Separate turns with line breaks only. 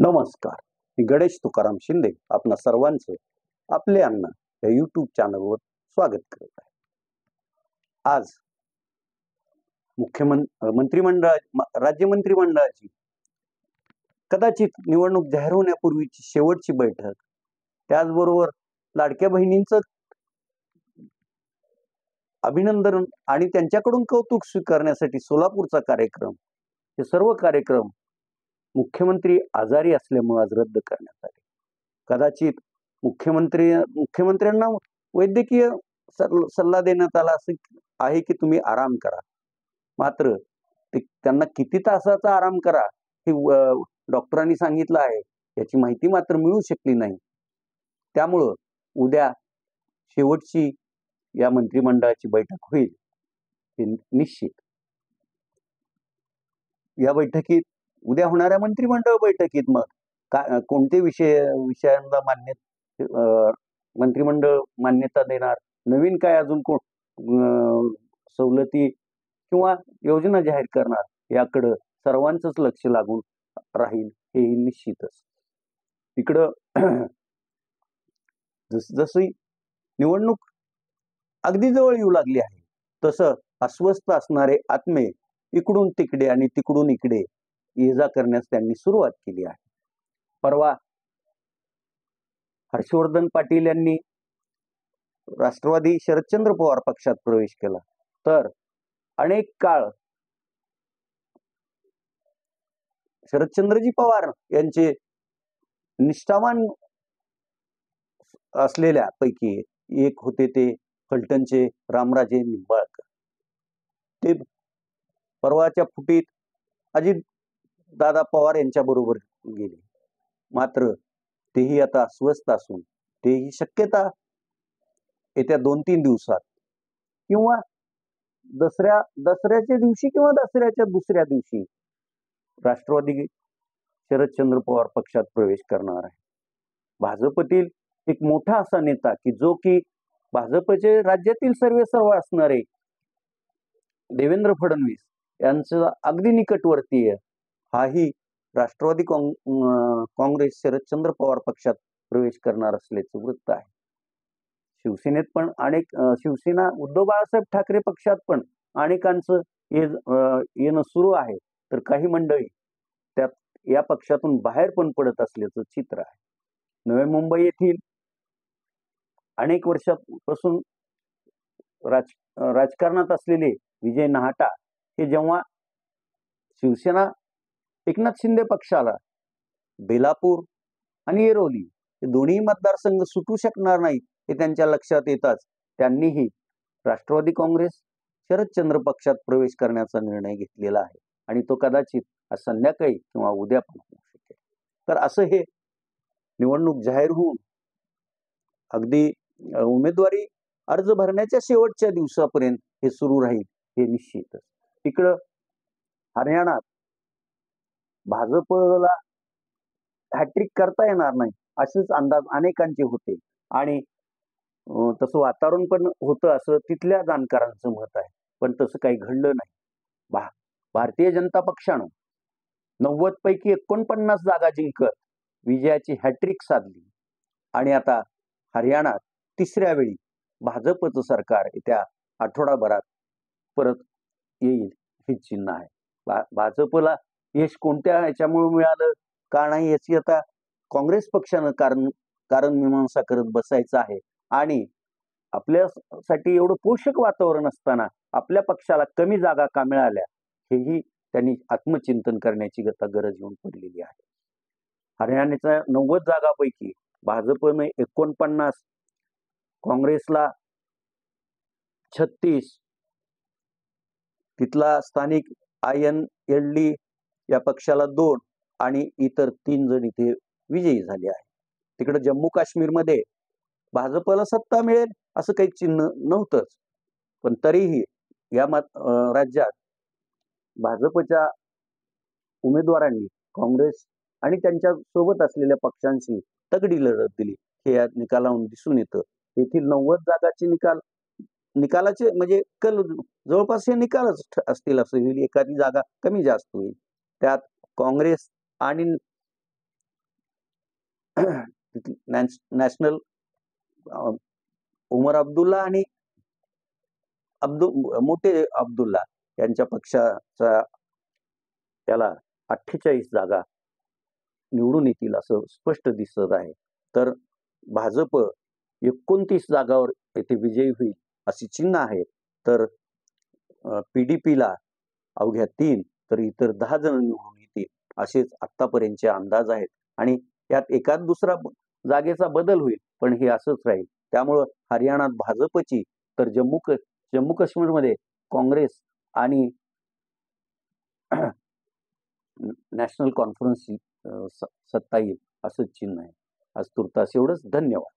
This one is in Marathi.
नमस्कार. मी गणेश तुकाराम शिंदे आपणा सर्वांचं आपले अण्णा या यूट्यूब चॅनलवर स्वागत करत आहे. आज राज्य मंत्रिमंडळाची कदाचित निवडणूक जाहीर होण्यापूर्वीची शेवटची बैठक, त्याचबरोबर लाडक्या बहिणींचं अभिनंदन आणि त्यांच्याकडून कौतुक स्वीकारण्यासाठी सोलापूरचा कार्यक्रम, हे सर्व कार्यक्रम मुख्यमंत्री आजारी असल्यामुळे आज रद्द करण्यात आले. कदाचित मुख्यमंत्र्यांना वैद्यकीय सल्ला देण्यात आला आहे की तुम्ही आराम करा. मात्र त्यांना किती तासाचा आराम करा हे डॉक्टरांनी सांगितलं आहे, याची माहिती मात्र मिळू शकली नाही. त्यामुळं उद्या शेवटची या मंत्रिमंडळाची बैठक होईल हे निश्चित. या बैठकीत उद्या होणाऱ्या मंत्रिमंडळ बैठकीत मग कोणते विषयांना मंत्रिमंडळ मान्यता देणार, नवीन काय अजून सवलती किंवा योजना जाहीर करणार, याकडं सर्वांचंच लक्ष लागून राहील हे निश्चितच. इकडं जशी निवडणूक अगदी जवळ येऊ लागली आहे, तसं अस्वस्थ असणारे आत्मे इकडून तिकडे आणि तिकडून इकडे ये जा करण्यास त्यांनी सुरुवात केली आहे. परवा हर्षवर्धन पाटील यांनी राष्ट्रवादी शरदचंद्र पवार पक्षात प्रवेश केला, तर अनेक काळ शरदचंद्रजी पवार यांचे निष्ठावान असलेल्या पैकी एक होते ते फलटणचे रामराजे निंबाळकर. ते परवाच्या फुटीत अजित दादा पवार यांच्या बरोबर गेले. मात्र तेही आता अस्वस्थ असून तेही शक्यता येत्या 2-3 दिवसात किंवा दसऱ्याच्या दिवशी किंवा दसऱ्याच्या दुसऱ्या दिवशी राष्ट्रवादी शरदचंद्र पवार पक्षात प्रवेश करणार आहे. भाजपतील एक मोठा असा नेता की जो की भाजपचे राज्यातील सर्वेसर्वा असणारे देवेंद्र फडणवीस यांचं अगदी निकटवर्तीय हाही राष्ट्रवादी काँग्रेस शरदचंद्र पवार पक्षात प्रवेश करणार असल्याचं वृत्त आहे. शिवसेनेत पण शिवसेना उद्धव बाळासाहेब ठाकरे पक्षात पण अनेकांचं येणं सुरू आहे, तर काही मंडळी त्यात या पक्षातून बाहेर पण पडत असल्याचं चित्र आहे. नवी मुंबई येथील अनेक वर्षापासून राजकारणात असलेले विजय नाहटा हे जेव्हा शिवसेना एकनाथ शिंदे पक्षाला बेलापूर आणि येरोली हे दोन्ही मतदारसंघ सुटू शकणार नाहीत हे त्यांच्या लक्षात येताच त्यांनीही राष्ट्रवादी काँग्रेस शरदचंद्र पक्षात प्रवेश करण्याचा निर्णय घेतलेला आहे आणि तो कदाचित आज संध्याकाळी किंवा उद्या पण होऊ शकेल. तर असं हे निवडणूक जाहीर होऊन अगदी उमेदवारी अर्ज भरण्याच्या शेवटच्या दिवसापर्यंत हे सुरू राहील हे निश्चितच. इकडं हरियाणात भाजपला हॅट्रिक करता येणार नाही असेच अंदाज अनेकांचे होते आणि तसं वातावरण पण होतं असं तिथल्या जाणकारांचं मत आहे. पण तसं काही घडलं नाही. भारतीय जनता पक्षानं 90 पैकी 49 जागा जिंकत विजयाची हॅट्रिक साधली आणि आता हरियाणात तिसऱ्या वेळी भाजपचं सरकार येत्या आठवडाभरात परत येईल हे चिन्ह आहे. भाजपला यश कोणत्या ह्याच्यामुळे मिळालं का नाही याची आता काँग्रेस पक्षानं कारण मीमांसा करत बसायचं आहे आणि आपल्यासाठी एवढं पोषक वातावरण असताना आपल्या पक्षाला कमी जागा का मिळाल्या हेही त्यांनी आत्मचिंतन करण्याची गरज येऊन पडलेली आहे. हरियाणाच्या 90 जागापैकी भाजपने 49, काँग्रेसला 36, तिथला स्थानिक INLD या पक्षाला 2 आणि इतर 3 जण इथे विजयी झाले आहे. तिकडे जम्मू काश्मीरमध्ये भाजपला सत्ता मिळेल असं काही चिन्ह नव्हतंच, पण तरीही या राज्यात भाजपच्या उमेदवारांनी काँग्रेस आणि त्यांच्या सोबत असलेल्या पक्षांशी तगडी लढत दिली हे या निकालावरून दिसून येतं. येथील 90 जागाचे निकालाचे म्हणजे जवळपास हे निकालच असतील असं होईल. एखादी जागा कमी जास्त होईल. त्यात काँग्रेस आणि नॅशनल उमर अब्दुल्ला आणि मोठे अब्दुल्ला यांच्या पक्षाचा त्याला 48 जागा निवडून येतील असं स्पष्ट दिसत आहे. तर भाजप 29 जागावर येथे विजयी होईल अशी चिन्ह आहे. तर PDPला अवघ्या 3 तर इतर 10 जण निवडून येतील असेच आतापर्यंतचे अंदाज आहेत. आणि यात एखाद दुसरा जागेचा बदल होईल, पण हे असंच राहील. त्यामुळं हरियाणात भाजपची तर जम्मू काश्मीरमध्ये काँग्रेस आणि नॅशनल कॉन्फरन्सची सत्ता येईल असंच चिन्ह आहे. आज तुर्तास एवढंच. धन्यवाद.